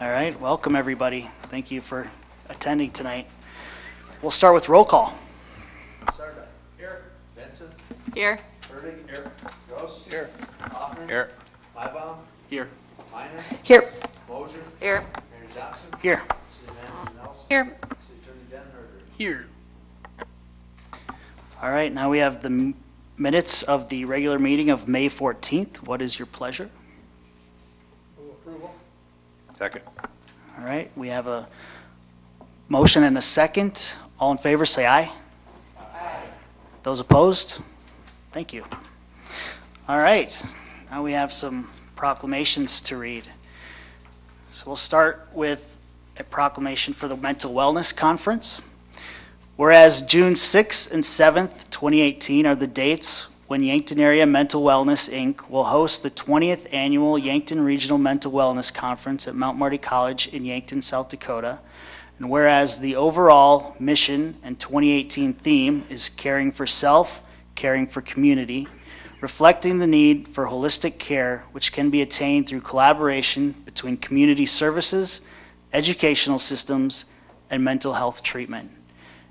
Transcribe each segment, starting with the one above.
All right, welcome everybody. Thank you for attending tonight. We'll start with roll call. Here. Benson. Here. Hurdig. Here. Gross. Here. Hoffman. Here. Mybaum. Here. Minor. Here. Mosier. Here. Mayor Johnson. Here. City Manager Nelson. Here. City Attorney Denberger. Here. All right, now we have the minutes of the regular meeting of May 14th. What is your pleasure? Move approval. Second. All right, we have a motion and a second. All in favor, say aye. Aye. Those opposed? Thank you. All right, now we have some proclamations to read. So we'll start with a proclamation for the Mental Wellness Conference. Whereas June 6th and 7th, 2018 are the dates when Yankton Area Mental Wellness, Inc. will host the 20th Annual Yankton Regional Mental Wellness Conference at Mount Marty College in Yankton, South Dakota. And whereas the overall mission and 2018 theme is caring for self, caring for community, reflecting the need for holistic care which can be attained through collaboration between community services, educational systems, and mental health treatment.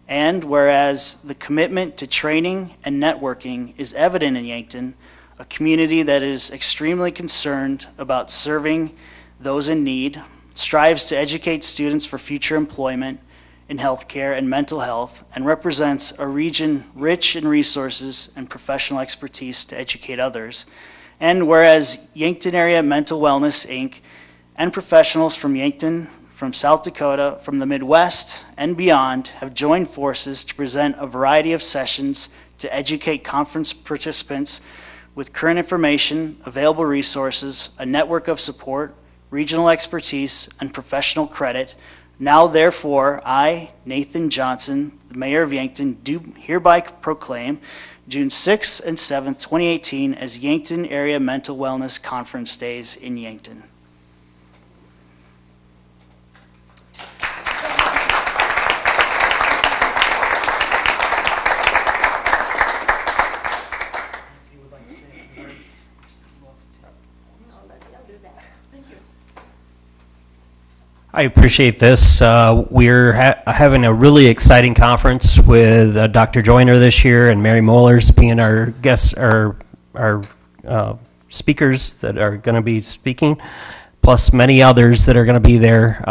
And whereas the commitment to training and networking is evident in Yankton, a community that is extremely concerned about serving those in need, strives to educate students for future employment in healthcare and mental health, and represents a region rich in resources and professional expertise to educate others. And whereas Yankton Area Mental Wellness, Inc. and professionals from Yankton, from South Dakota, from the Midwest, and beyond have joined forces to present a variety of sessions to educate conference participants with current information, available resources, a network of support, regional expertise, and professional credit. Now, therefore, I, Nathan Johnson, the Mayor of Yankton, do hereby proclaim June 6th and 7th, 2018 as Yankton Area Mental Wellness Conference Days in Yankton. I appreciate this. We're having a really exciting conference with Dr. Joyner this year and Mary Mollers being our guests, our speakers that are going to be speaking, plus many others that are going to be there.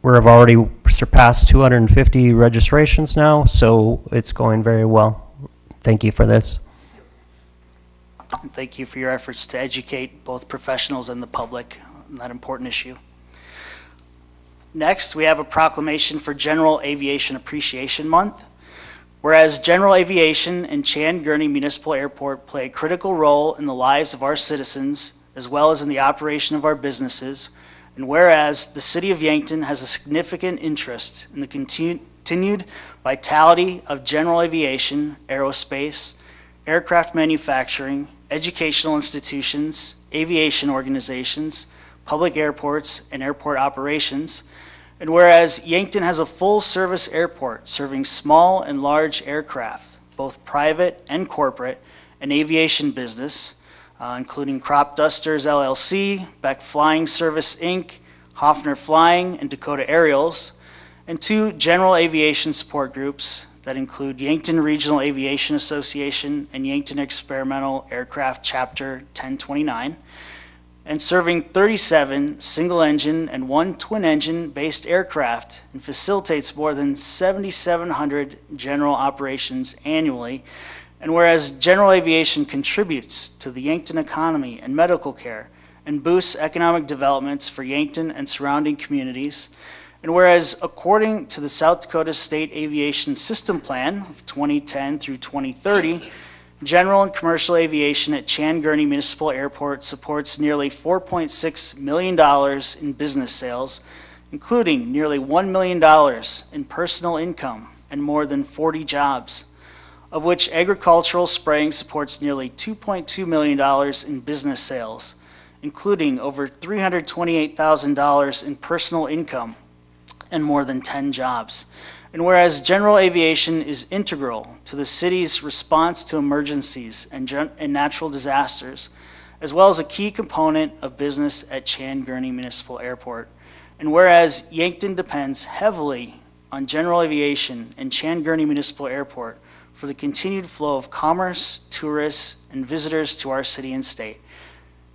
We've already surpassed 250 registrations now, so it's going very well. Thank you for this. Thank you for your efforts to educate both professionals and the public on that important issue. Next, we have a proclamation for General Aviation Appreciation Month. Whereas General Aviation and Chan Gurney Municipal Airport play a critical role in the lives of our citizens as well as in the operation of our businesses, and whereas the City of Yankton has a significant interest in the continued vitality of general aviation, aerospace, aircraft manufacturing, educational institutions, aviation organizations, public airports, and airport operations. And whereas Yankton has a full-service airport serving small and large aircraft, both private and corporate, and aviation business, including Crop Dusters LLC, Beck Flying Service Inc., Hoffner Flying, and Dakota Aerials, and two general aviation support groups that include Yankton Regional Aviation Association and Yankton Experimental Aircraft Chapter 1029, and serving 37 single-engine and one twin-engine based aircraft, and facilitates more than 7,700 general operations annually. And whereas general aviation contributes to the Yankton economy and medical care and boosts economic developments for Yankton and surrounding communities, and whereas according to the South Dakota State Aviation System Plan of 2010 through 2030, general and commercial aviation at Chan Gurney Municipal Airport supports nearly $4.6 million in business sales, including nearly $1 million in personal income and more than 40 jobs, of which agricultural spraying supports nearly $2.2 million in business sales, including over $328,000 in personal income, and more than 10 jobs. And whereas general aviation is integral to the city's response to emergencies and natural disasters, as well as a key component of business at Chan Gurney Municipal Airport. And whereas Yankton depends heavily on general aviation and Chan Gurney Municipal Airport for the continued flow of commerce, tourists, and visitors to our city and state.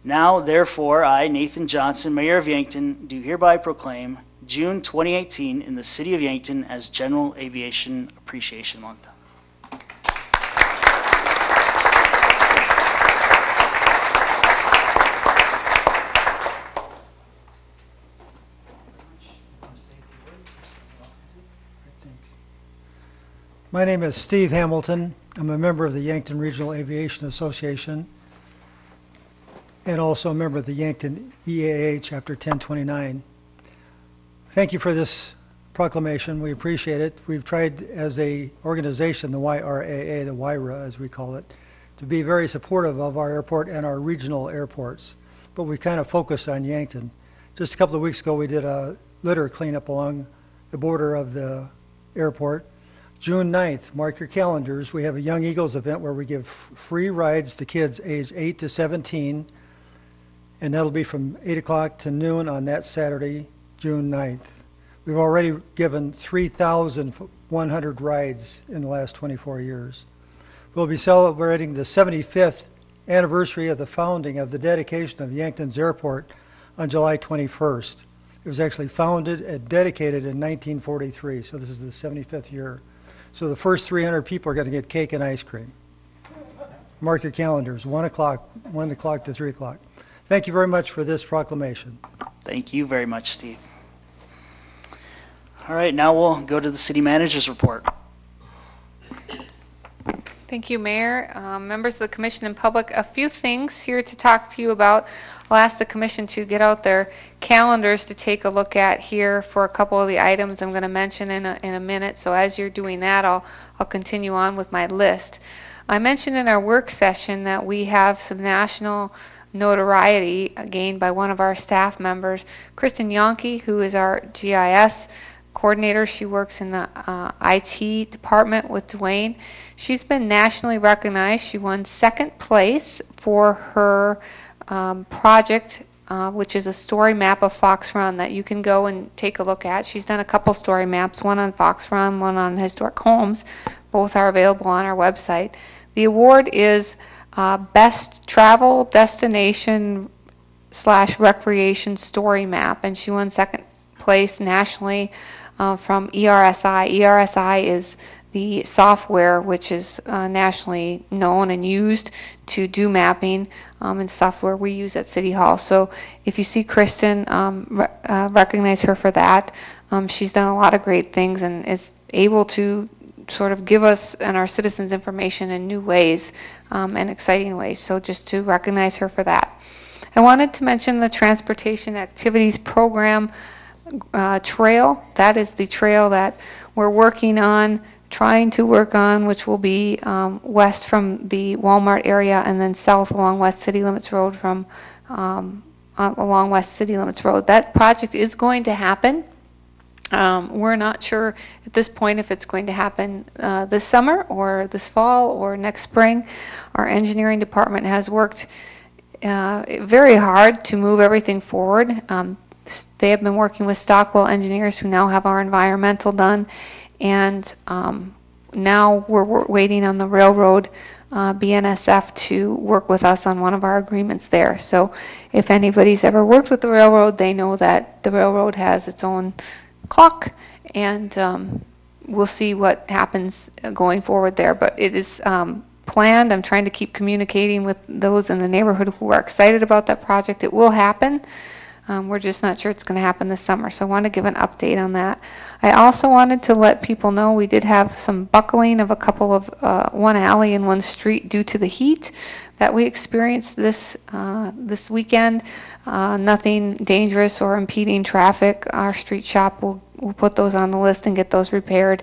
Now, therefore, I, Nathan Johnson, Mayor of Yankton, do hereby proclaim June 2018 in the City of Yankton as General Aviation Appreciation Month. My name is Steve Hamilton. I'm a member of the Yankton Regional Aviation Association and also a member of the Yankton EAA Chapter 1029. Thank you for this proclamation. We appreciate it. We've tried as a organization, the YRAA, the YRA as we call it, to be very supportive of our airport and our regional airports, but we kind of focused on Yankton. Just a couple of weeks ago we did a litter cleanup along the border of the airport. June 9th, mark your calendars, we have a Young Eagles event where we give free rides to kids aged 8 to 17, and that'll be from 8 o'clock to noon on that Saturday, June 9th. We've already given 3,100 rides in the last 24 years. We'll be celebrating the 75th anniversary of the founding of the dedication of Yankton's airport on July 21st. It was actually founded and dedicated in 1943, so this is the 75th year. So the first 300 people are going to get cake and ice cream. Mark your calendars, 1 o'clock to 3 o'clock. Thank you very much for this proclamation. Thank you very much, Steve. All right, now we'll go to the city manager's report. Thank you, Mayor. Members of the Commission and public, a few things here to talk to you about. I'll ask the Commission to get out their calendars to take a look at here for a couple of the items I'm going to mention in a minute. So as you're doing that, I'll continue on with my list. I mentioned in our work session that we have some national notoriety gained by one of our staff members, Kristen Yonke, who is our GIS coordinator. She works in the IT department with Dwayne. She's been nationally recognized. She won second place for her project, which is a story map of Fox Run that you can go and take a look at. She's done a couple story maps, one on Fox Run, one on historic homes. Both are available on our website. The award is Best Travel Destination / Recreation Story Map, and she won second place nationally from ERSI. ERSI is the software which is nationally known and used to do mapping, and software we use at City Hall. So if you see Kristen, recognize her for that. She's done a lot of great things and is able to sort of give us and our citizens information in new ways and exciting ways. So just to recognize her for that. I wanted to mention the Transportation Activities Program trail. That is the trail that we're working on, trying to work on, which will be west from the Walmart area and then south along West City Limits Road from along West City Limits Road. That project is going to happen. We're not sure at this point if it's going to happen this summer or this fall or next spring. Our engineering department has worked very hard to move everything forward. They have been working with Stockwell engineers who now have our environmental done, and now we're waiting on the railroad BNSF to work with us on one of our agreements there. So if anybody's ever worked with the railroad, they know that the railroad has its own clock, and we'll see what happens going forward there. But it is planned. I'm trying to keep communicating with those in the neighborhood who are excited about that project. It will happen. We're just not sure it's going to happen this summer, so I want to give an update on that. I also wanted to let people know we did have some buckling of a couple of one alley and one street due to the heat that we experienced this weekend. Nothing dangerous or impeding traffic. Our street shop will put those on the list and get those repaired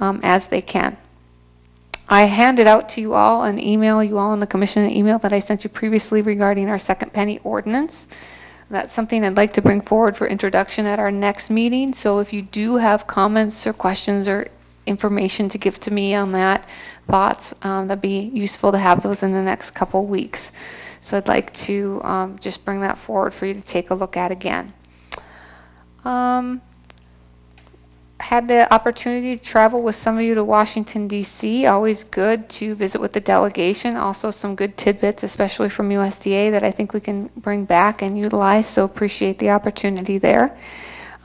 as they can. I handed out to you all an email, you all in the commission, an email that I sent you previously regarding our second penny ordinance. That's something I'd like to bring forward for introduction at our next meeting. So if you do have comments or questions or information to give to me on that, thoughts, that'd be useful to have those in the next couple weeks. So I'd like to just bring that forward for you to take a look at again. Had the opportunity to travel with some of you to Washington, D.C. Always good to visit with the delegation. Also some good tidbits, especially from USDA, that I think we can bring back and utilize. So appreciate the opportunity there.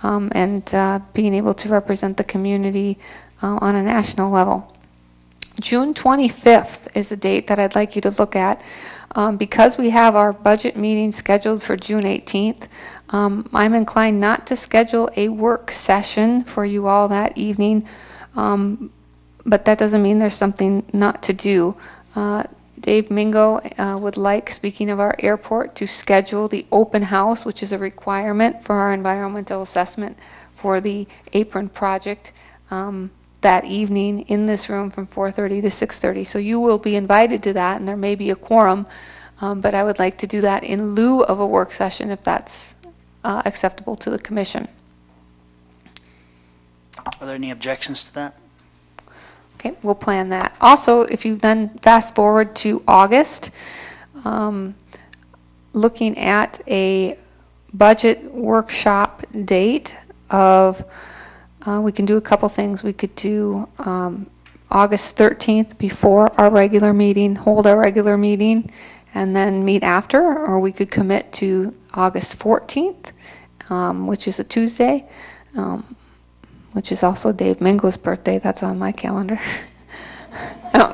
And being able to represent the community on a national level. June 25th is the date that I'd like you to look at. Because we have our budget meeting scheduled for June 18th, I'm inclined not to schedule a work session for you all that evening, but that doesn't mean there's something not to do. Dave Mingo would like, speaking of our airport, to schedule the open house, which is a requirement for our environmental assessment for the apron project, that evening in this room from 4:30 to 6:30. So you will be invited to that, and there may be a quorum, but I would like to do that in lieu of a work session if that's acceptable to the commission. Are there any objections to that? Okay, we'll plan that. Also, if you then fast forward to August, looking at a budget workshop date of we can do a couple things. We could do August 13th before our regular meeting, hold our regular meeting, and then meet after, or we could commit to August 14th, which is a Tuesday, which is also Dave Mingo's birthday. That's on my calendar.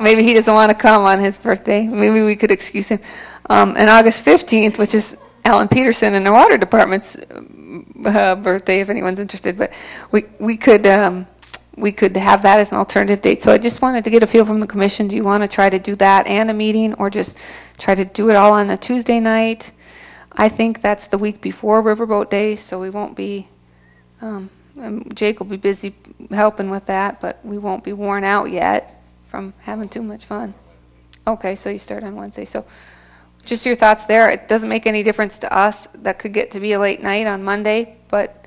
Maybe he doesn't want to come on his birthday. Maybe we could excuse him. And August 15th, which is Alan Peterson in the water department's birthday, if anyone's interested. But we could have that as an alternative date. So I just wanted to get a feel from the commission. Do you want to try to do that and a meeting, or just try to do it all on a Tuesday night? I think that's the week before Riverboat Day, so we won't be, Jake will be busy helping with that, but we won't be worn out yet from having too much fun. Okay, so you start on Wednesday. So just your thoughts there. It doesn't make any difference to us. That could get to be a late night on Monday, but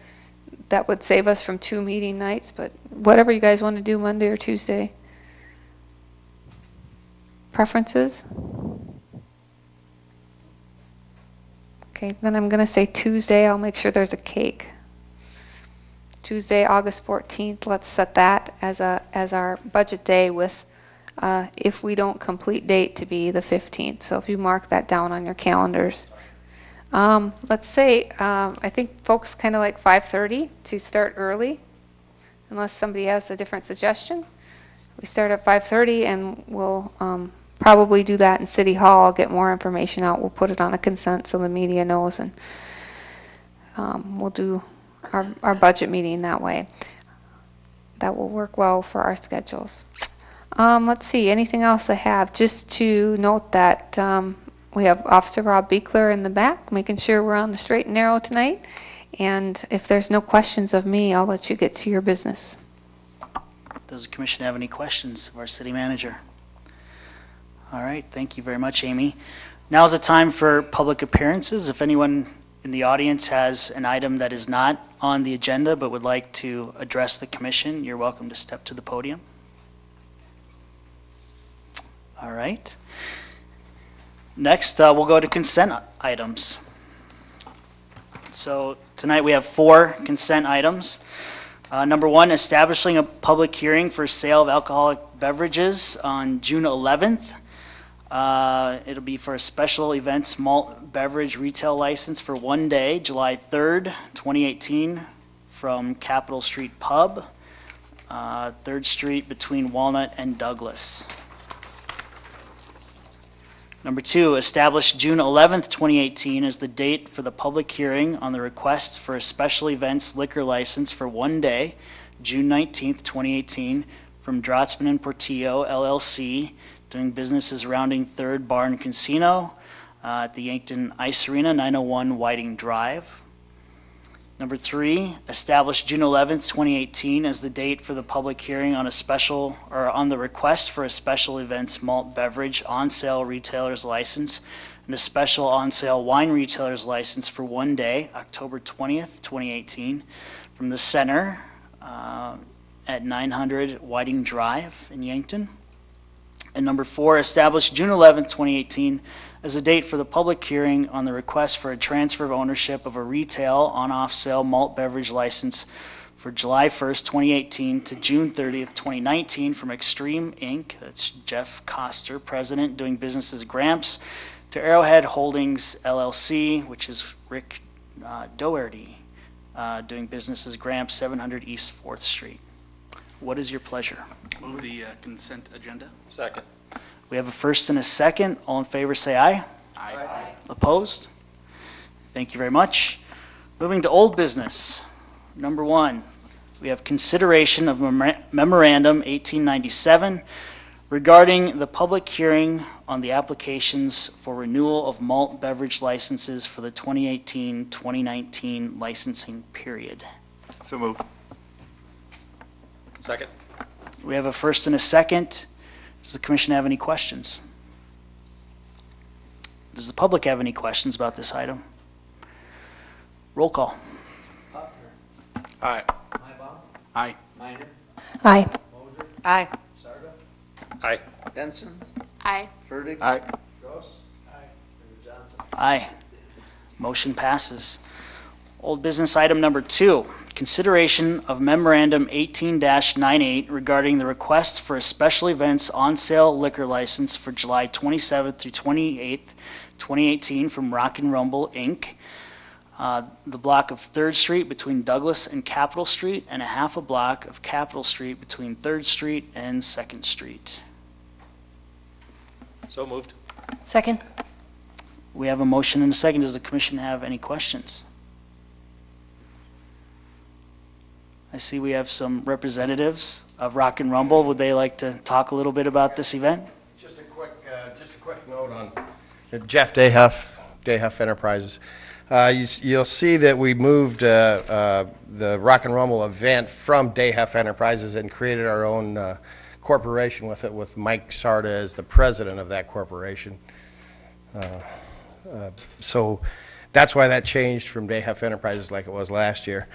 that would save us from 2 meeting nights. But whatever you guys want to do, Monday or Tuesday. Preferences? Okay, then I'm going to say Tuesday. I'll make sure there's a cake. Tuesday, August 14th. Let's set that as our budget day with, if we don't complete date, to be the 15th. So if you mark that down on your calendars. Let's say, I think folks kind of like 5:30 to start early, unless somebody has a different suggestion. We start at 5:30, and we'll probably do that in City Hall. I'll get more information out. We'll put it on a consent so the media knows, and we'll do our budget meeting that way. That will work well for our schedules. Let's see, anything else I have? Just to note that we have Officer Rob Beekler in the back, making sure we're on the straight and narrow tonight. And if there's no questions of me, I'll let you get to your business. Does the commission have any questions of our city manager? All right, thank you very much, Amy. Now is the time for public appearances. If anyone in the audience has an item that is not on the agenda but would like to address the commission, you're welcome to step to the podium. All right. Next, we'll go to consent items. So tonight we have 4 consent items. Number 1, establishing a public hearing for sale of alcoholic beverages on June 11th. It'll be for a special events malt beverage retail license for 1 day, July 3rd, 2018, from Capitol Street Pub, 3rd Street between Walnut and Douglas. Number 2, establish June 11th, 2018 as the date for the public hearing on the request for a special events liquor license for 1 day, June 19th, 2018, from Drotzman and Portillo, LLC, doing business as Rounding Third Bar and Casino at the Yankton Ice Arena, 901 Whiting Drive. Number 3, establish June 11th, 2018 as the date for the public hearing on on the request for a special events malt beverage on sale retailer's license and a special on-sale wine retailer's license for one day, October 20th, 2018, from the center at 900 Whiting Drive in Yankton. And number 4, establish June 11th, 2018 as a date for the public hearing on the request for a transfer of ownership of a retail on-off sale malt beverage license for July 1st, 2018 to June 30th, 2019 from Extreme Inc., that's Jeff Koster, president, doing business as Gramps, to Arrowhead Holdings LLC, which is Rick Doherty, doing business as Gramps, 700 East 4th Street. What is your pleasure? Move the consent agenda. Second. We have a first and a second. All in favor say aye. Aye. Opposed? Thank you very much. Moving to old business. Number 1, we have consideration of Memorandum 1897 regarding the public hearing on the applications for renewal of malt beverage licenses for the 2018-2019 licensing period. So moved. Second. We have a first and a second. Does the commission have any questions? Does the public have any questions about this item? Roll call. Buckner. Aye. Mybom. Aye. Minor. Aye. Moser. Aye. Sarda. Aye. Benson. Aye. Furtick. Aye. Gross. Aye. Mayor Johnson. Aye. Motion passes. Old business item number 2, consideration of Memorandum 18-98 regarding the request for a special events on-sale liquor license for July 27th through 28th, 2018 from Rock and Rumble, Inc., the block of 3rd Street between Douglas and Capitol Street, and a half a block of Capitol Street between 3rd Street and 2nd Street. So moved. Second. We have a motion and a second. Does the commission have any questions? I see we have some representatives of Rock and Rumble. Would they like to talk a little bit about this event? Just a quick note on Jeff Dayhuff Enterprises. You'll see that we moved the Rock and Rumble event from Dayhuff Enterprises and created our own corporation with it, with Mike Sarda as the president of that corporation. So that's why that changed from Dayhuff Enterprises like it was last year.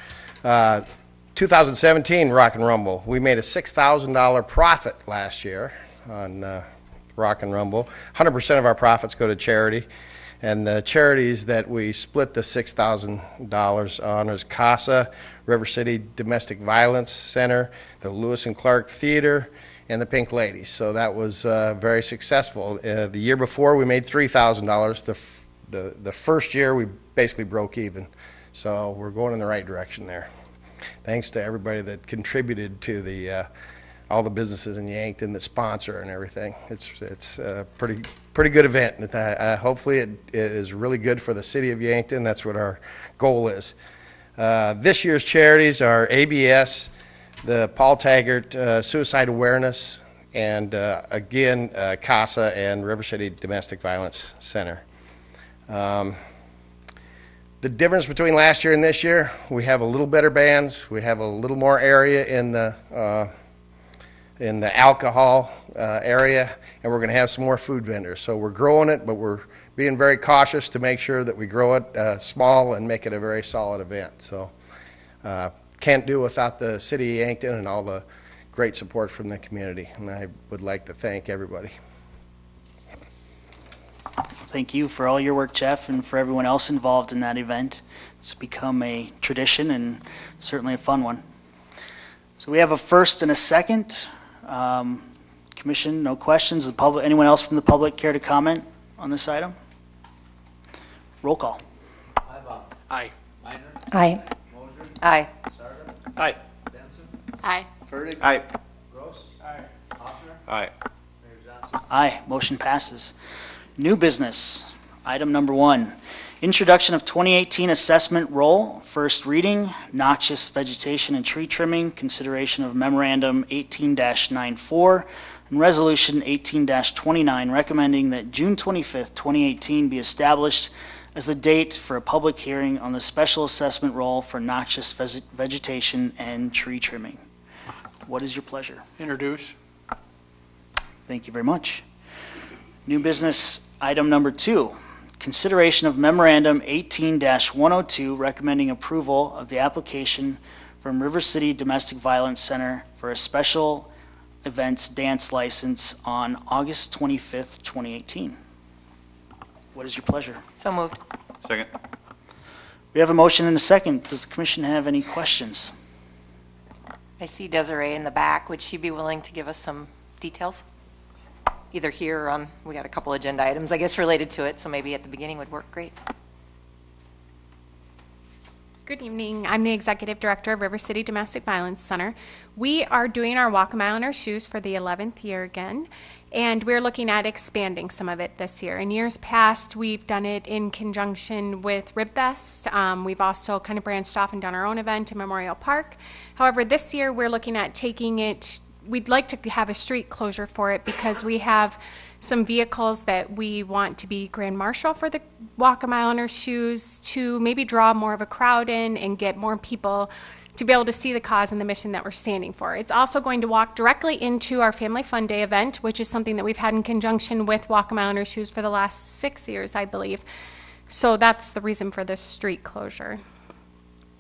2017 Rock and Rumble, we made a $6,000 profit last year on Rock and Rumble. 100% of our profits go to charity, and the charities that we split the $6,000 on is CASA, River City Domestic Violence Center, the Lewis and Clark Theater, and the Pink Ladies. So that was very successful. The year before we made $3,000. The first year we basically broke even. So we're going in the right direction there. Thanks to everybody that contributed to the all the businesses in Yankton that sponsor and everything. It's a pretty good event. Hopefully it is really good for the city of Yankton. That's what our goal is. This year's charities are ABS, the Paul Taggart Suicide Awareness, and again CASA and River City Domestic Violence Center. The difference between last year and this year, we have a little better bands. We have a little more area in the alcohol area, and we're going to have some more food vendors. So we're growing it, but we're being very cautious to make sure that we grow it small and make it a very solid event. So can't do without the city of Yankton and all the great support from the community, and I would like to thank everybody. Thank you for all your work, Jeff, and for everyone else involved in that event. It's become a tradition and certainly a fun one. So we have a first and a second. Commission, no questions. The public, anyone else from the public care to comment on this item? Roll call. Mybom. Aye. Minor. Aye. Moser. Aye. Sarda. Aye. Benson. Aye. Furtick. Aye. Gross. Aye. Hoffner. Aye. Mayor Johnson. Aye, motion passes. New business, item number 1, introduction of 2018 assessment roll, first reading, noxious vegetation and tree trimming, consideration of Memorandum 18-94, and Resolution 18-29 recommending that June 25th, 2018 be established as the date for a public hearing on the special assessment roll for noxious vegetation and tree trimming. What is your pleasure? Introduce. Thank you very much. New business, item number 2, consideration of Memorandum 18-102 recommending approval of the application from River City Domestic Violence Center for a special events dance license on August 25th, 2018. What is your pleasure? So moved. Second. We have a motion and a second. Does the commission have any questions? I see Desiree in the back. Would she be willing to give us some details? Either here or on, we got a couple agenda items, I guess, related to it, so maybe at the beginning would work great. Good evening. I'm the Executive Director of River City Domestic Violence Center. We are doing our Walk a Mile in Our Shoes for the 11th year again, and we're looking at expanding some of it this year. In years past, we've done it in conjunction with RibFest. We've also kind of branched off and done our own event in Memorial Park. However, this year we're looking at taking it, we'd like to have a street closure for it because we have some vehicles that we want to be Grand Marshal for the Walk a Mile in Our Shoes to maybe draw more of a crowd in and get more people to be able to see the cause and the mission that we're standing for. It's also going to walk directly into our Family Fun Day event, which is something that we've had in conjunction with Walk a Mile in Our Shoes for the last 6 years, I believe. So that's the reason for this street closure.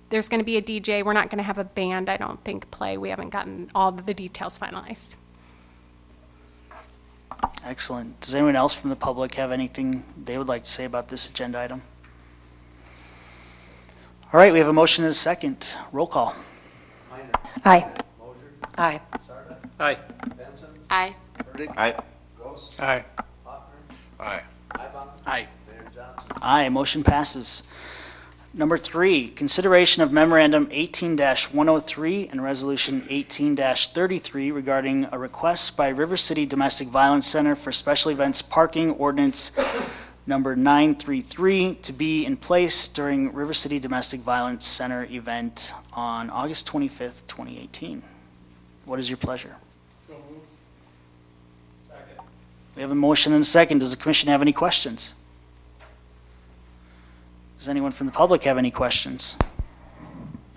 There's going to be a DJ. We're not going to have a band, I don't think, play. We haven't gotten all of the details finalized. Excellent. Does anyone else from the public have anything they would like to say about this agenda item? All right, we have a motion and a second. Roll call. Minor. Aye. Moser. Aye. Sarda. Aye. Benson. Aye. Burdick. Aye. Gross. Aye. Hoffner. Aye. Ibach. Aye. Mayor Johnson. Aye, motion passes. Number 3, consideration of Memorandum 18-103 and Resolution 18-33 regarding a request by River City Domestic Violence Center for Special Events Parking Ordinance Number 933 to be in place during River City Domestic Violence Center event on August 25th, 2018. What is your pleasure? Second. We have a motion and a second. Does the commission have any questions? Does anyone from the public have any questions?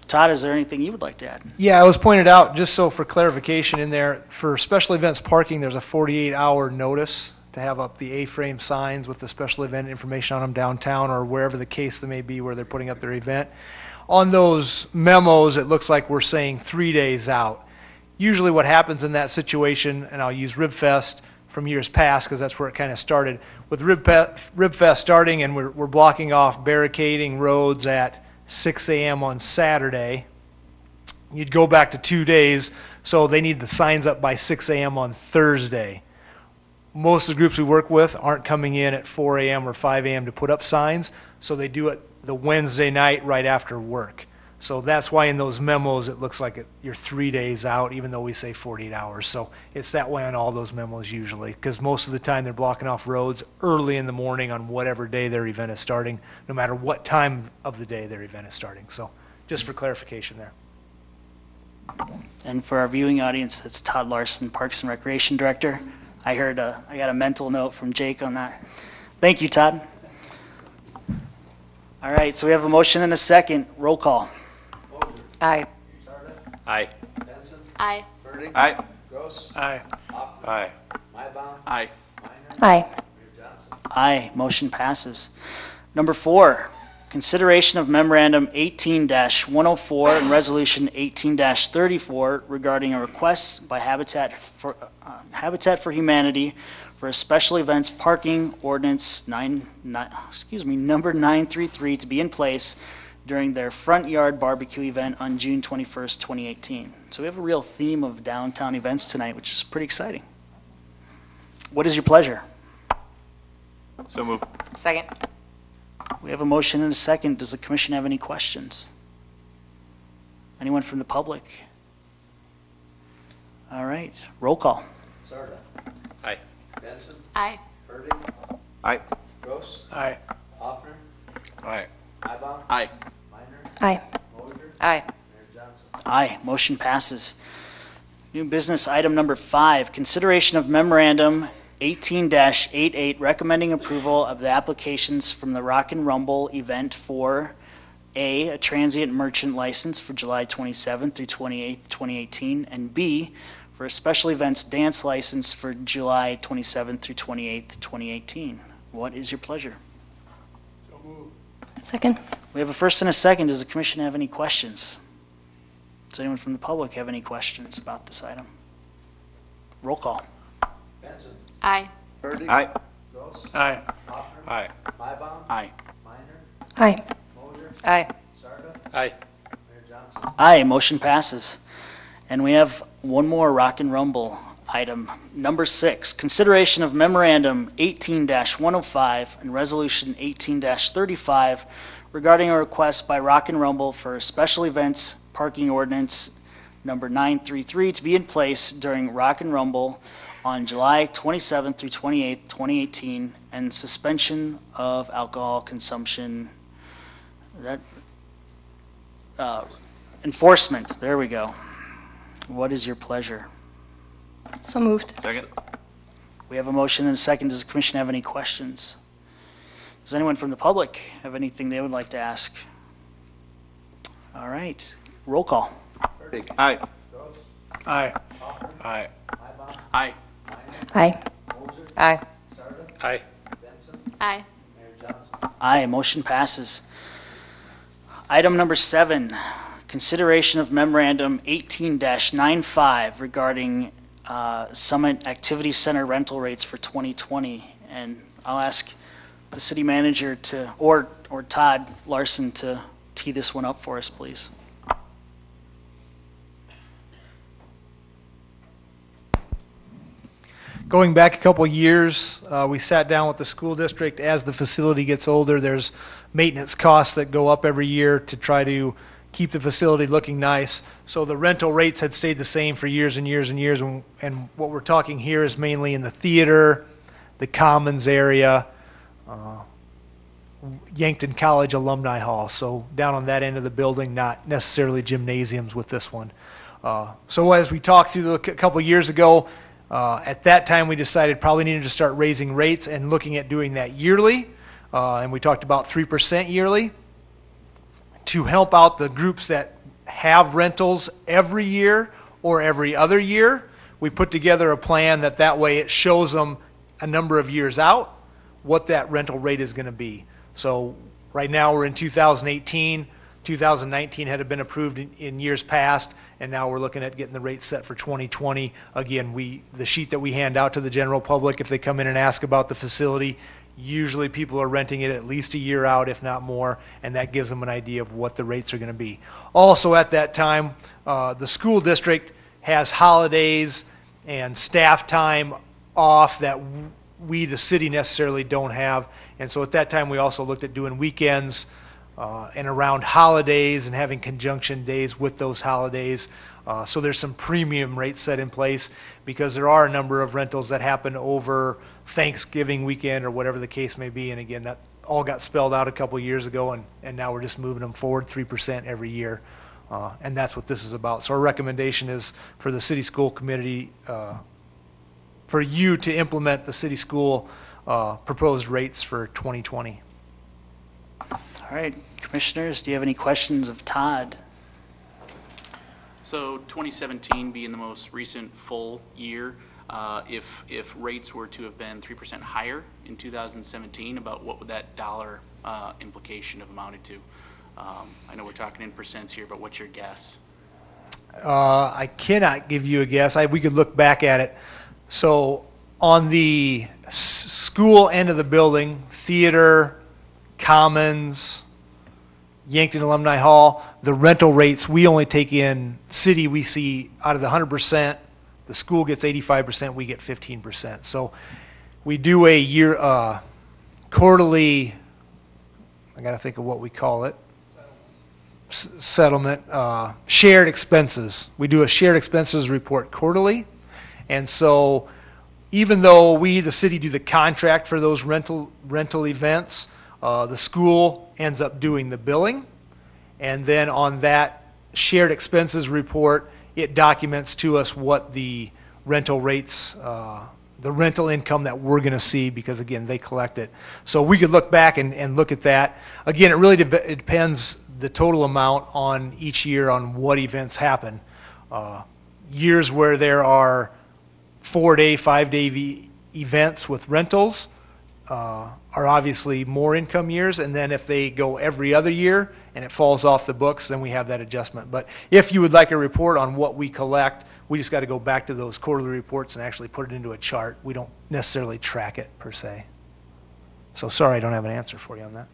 Todd, is there anything you would like to add? Yeah, it was pointed out, just so for clarification in there, for special events parking, there's a 48-hour notice to have up the A-frame signs with the special event information on them downtown or wherever the case may be where they're putting up their event. On those memos, it looks like we're saying 3 days out. Usually what happens in that situation, and I'll use RibFest from years past because that's where it kind of started, with RibFest starting and we're blocking off barricading roads at 6 a.m. on Saturday, you'd go back to 2 days, so they need the signs up by 6 a.m. on Thursday. Most of the groups we work with aren't coming in at 4 a.m. or 5 a.m. to put up signs, so they do it the Wednesday night right after work. So that's why in those memos it looks like you're 3 days out, even though we say 48 hours. So it's that way on all those memos usually, because most of the time they're blocking off roads early in the morning on whatever day their event is starting, no matter what time of the day their event is starting. So just for clarification there. And for our viewing audience, that's Todd Larson, Parks and Recreation Director. I got a mental note from Jake on that. Thank you, Todd. All right, so we have a motion and a second. Roll call. Moser. Aye. Sarda. Aye. Benson. Aye. Burdick. Aye. Gross. Aye. Hoffner. Aye. Mybom. Aye. Minor. Aye. Mayor Johnson. Aye, motion passes. Number 4, consideration of Memorandum 18-104 and Resolution 18-34 regarding a request by Habitat for Humanity for a special events parking ordinance number 933 to be in place during their front yard barbecue event on June 21st, 2018. So we have a real theme of downtown events tonight, which is pretty exciting. What is your pleasure? So moved. Second. We have a motion and a second. Does the commission have any questions? Anyone from the public? All right, roll call. Sarda. Aye. Benson. Aye. Burdick. Aye. Gross. Aye. Hoffner. Aye. Mybom. Aye. Minor. Aye. Moser. Aye. Mayor Johnson. Aye, motion passes. New business item number 5, consideration of Memorandum 18-88 recommending approval of the applications from the Rock and Rumble event for A, transient merchant license for July 27th through 28th, 2018, and B, for a special events dance license for July 27th through 28th, 2018. What is your pleasure? Second. We have a first and a second. Does the commission have any questions? Does anyone from the public have any questions about this item? Roll call. Benson. Aye. Burdick. Aye. Gross. Aye. Hoffner. Aye. Mybom. Aye. Minor. Aye. Moser. Aye. Sarda. Aye. Mayor Johnson. Aye, motion passes. And we have one more Rock and Rumble item. Number 6, consideration of Memorandum 18-105 and Resolution 18-35 regarding a request by Rock and Rumble for special events parking ordinance number 933 to be in place during Rock and Rumble on July 27th through 28th, 2018, and suspension of alcohol consumption. Enforcement, there we go. What is your pleasure? So moved. Second. We have a motion and a second. Does the commission have any questions? Does anyone from the public have anything they would like to ask? All right, roll call. Burdick. Aye. Gross. Aye. Hoffner. Aye. Mybom. Aye. Minor. Aye. Moser. Aye. Sarda. Aye. Benson. Aye. Mayor Johnson. Aye, motion passes. Item number 7, consideration of Memorandum 18-95 regarding Summit Activity Center rental rates for 2020. And I'll ask the city manager to, or Todd Larson to tee this one up for us, please. Going back a couple of years, we sat down with the school district. As the facility gets older, there's maintenance costs that go up every year to try to keep the facility looking nice. So the rental rates had stayed the same for years and years and years. And what we're talking here is mainly in the theater, the commons area, Yankton College Alumni Hall. So down on that end of the building, not necessarily gymnasiums with this one. So as we talked through a couple of years ago, at that time we decided probably needed to start raising rates and looking at doing that yearly. And we talked about 3% yearly to help out the groups that have rentals every year or every other year. We put together a plan that way it shows them a number of years out what that rental rate is going to be. So right now we're in 2018. 2019 had been approved in years past, and now we're looking at getting the rates set for 2020. Again, the sheet that we hand out to the general public, if they come in and ask about the facility, usually people are renting it at least a year out, if not more, and that gives them an idea of what the rates are going to be. Also at that time, the school district has holidays and staff time off that we, the city, necessarily don't have. And so at that time, we also looked at doing weekends and around holidays and having conjunction days with those holidays. So there's some premium rates set in place because there are a number of rentals that happen over Thanksgiving weekend or whatever the case may be. And again, that all got spelled out a couple of years ago, and now we're just moving them forward 3% every year. And that's what this is about. So our recommendation is for the city school committee, for you to implement the city school proposed rates for 2020. All right, commissioners, do you have any questions of Todd? So 2017 being the most recent full year, if rates were to have been 3% higher in 2017, about what would that dollar implication have amounted to? I know we're talking in percents here, but what's your guess? I cannot give you a guess. We could look back at it. So on the school end of the building, theater, commons, Yankton Alumni Hall, the rental rates, we only take in city, we see out of the 100%, the school gets 85%, we get 15%. So we do a year, quarterly, I got to think of what we call it, settlement, shared expenses. We do a shared expenses report quarterly. And so even though we, the city, do the contract for those rental events, the school ends up doing the billing. And then on that shared expenses report, it documents to us what the rental rates, the rental income that we're going to see, because again, they collect it. So we could look back and look at that. Again, it really it depends the total amount on each year on what events happen. Years where there are 4-day, 5-day events with rentals, are obviously more income years, and then if they go every other year and it falls off the books, then we have that adjustment. But if you would like a report on what we collect, we just got to go back to those quarterly reports and actually put it into a chart. We don't necessarily track it per se. So sorry, I don't have an answer for you on that.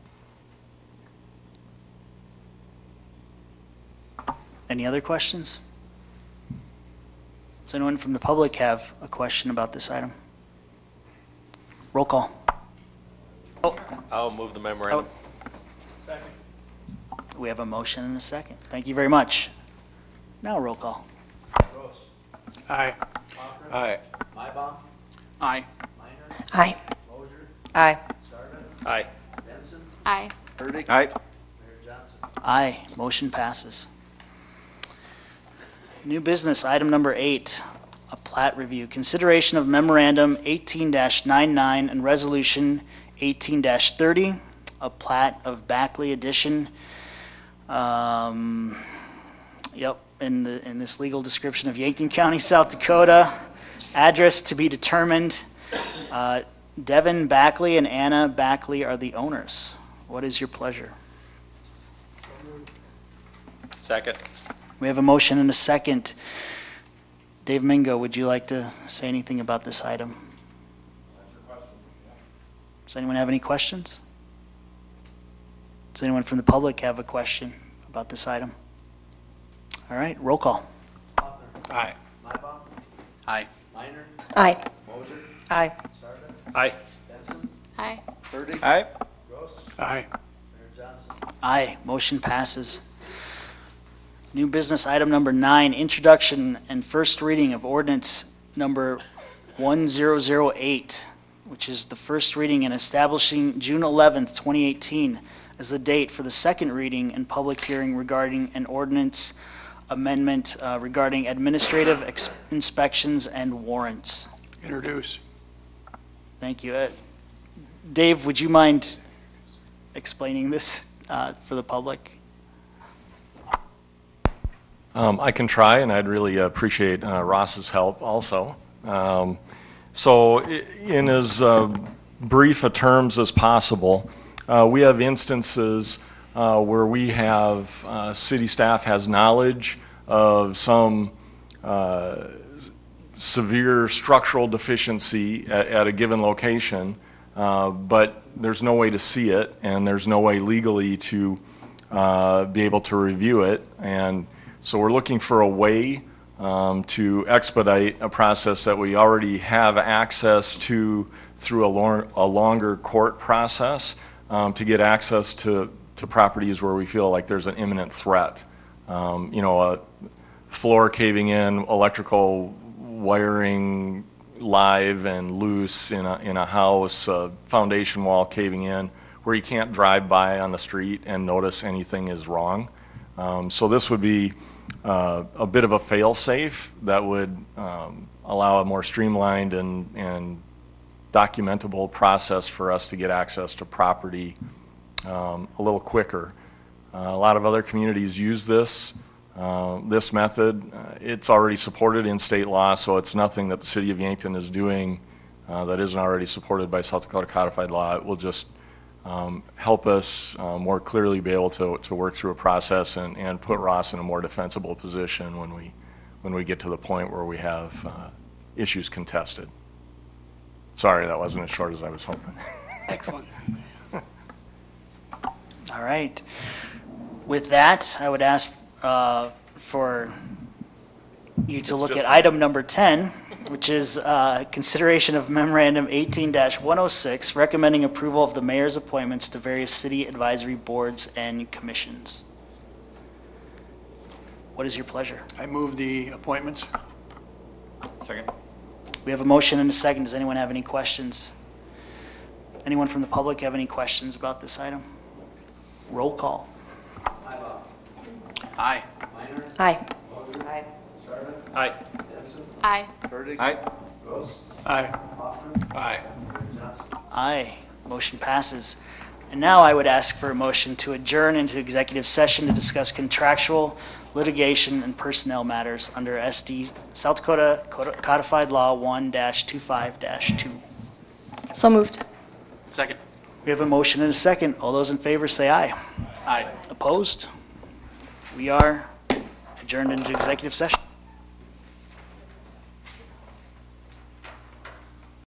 Any other questions? Does anyone from the public have a question about this item? Roll call. I'll move the memorandum. We have a motion and a second. Thank you very much. Now roll call. Aye. Aye. Mybom, Aye. Minor, Aye. Moser, Aye. Sarda, Aye. Benson, Aye. Burdick. Aye. Mayor Johnson. Aye, motion passes. New business, item number 8, a plat review. Consideration of memorandum 18-99 and resolution 18-30, a plat of Backley Addition. In this legal description of Yankton County, South Dakota. Address to be determined. Devin Backley and Anna Backley are the owners. What is your pleasure? Second. We have a motion and a second. Dave Mingo, would you like to say anything about this item? Does anyone have any questions? Does anyone from the public have a question about this item? All right, roll call. Hoffner, Aye. Mybom, Aye. Minor, Aye. Moser, Aye. Sarda, Aye. Benson, Aye. Burdick. Aye. Gross. Aye. Mayor Johnson. Aye, motion passes. New business item number 9, introduction and first reading of ordinance number 1008, which is the first reading and establishing June 11th, 2018 as the date for the second reading and public hearing regarding an ordinance amendment regarding administrative inspections and warrants. Introduce. Thank you. Dave, would you mind explaining this for the public? I can try, and I'd really appreciate Ross's help also. So in as brief a terms as possible, we have instances where we have city staff has knowledge of some severe structural deficiency at a given location, but there's no way to see it, and there's no way legally to be able to review it. And so we're looking for a way to expedite a process that we already have access to through a longer court process to get access to properties where we feel like there's an imminent threat. A floor caving in, electrical wiring live and loose in a house, a foundation wall caving in, where you can't drive by on the street and notice anything is wrong. So this would be a bit of a fail-safe that would allow a more streamlined and documentable process for us to get access to property a little quicker. A lot of other communities use this method. It's already supported in state law, so it's nothing that the city of Yankton is doing that isn't already supported by South Dakota codified law. It will just help us more clearly be able to work through a process and put Ross in a more defensible position when we get to the point where we have issues contested. Sorry, that wasn't as short as I was hoping. Excellent. All right. With that, I would ask for you to look at item number 10, which is consideration of memorandum 18-106, recommending approval of the mayor's appointments to various city advisory boards and commissions. What is your pleasure? I move the appointments. Second. We have a motion and a second. Does anyone have any questions? Anyone from the public have any questions about this item? Roll call. Mybom, Aye. Minor, Aye. Moser, Aye. Sarda, Aye. Benson, Aye. Burdick. Aye. Gross. Aye. Hoffman, Aye. Mayor Johnson. Aye. Motion passes. And now I would ask for a motion to adjourn into executive session to discuss contractual, litigation, and personnel matters under SD South Dakota Codified Law 1-25-2. So moved. Second. We have a motion and a second. All those in favor say aye. Aye. Opposed? We are adjourned into executive session.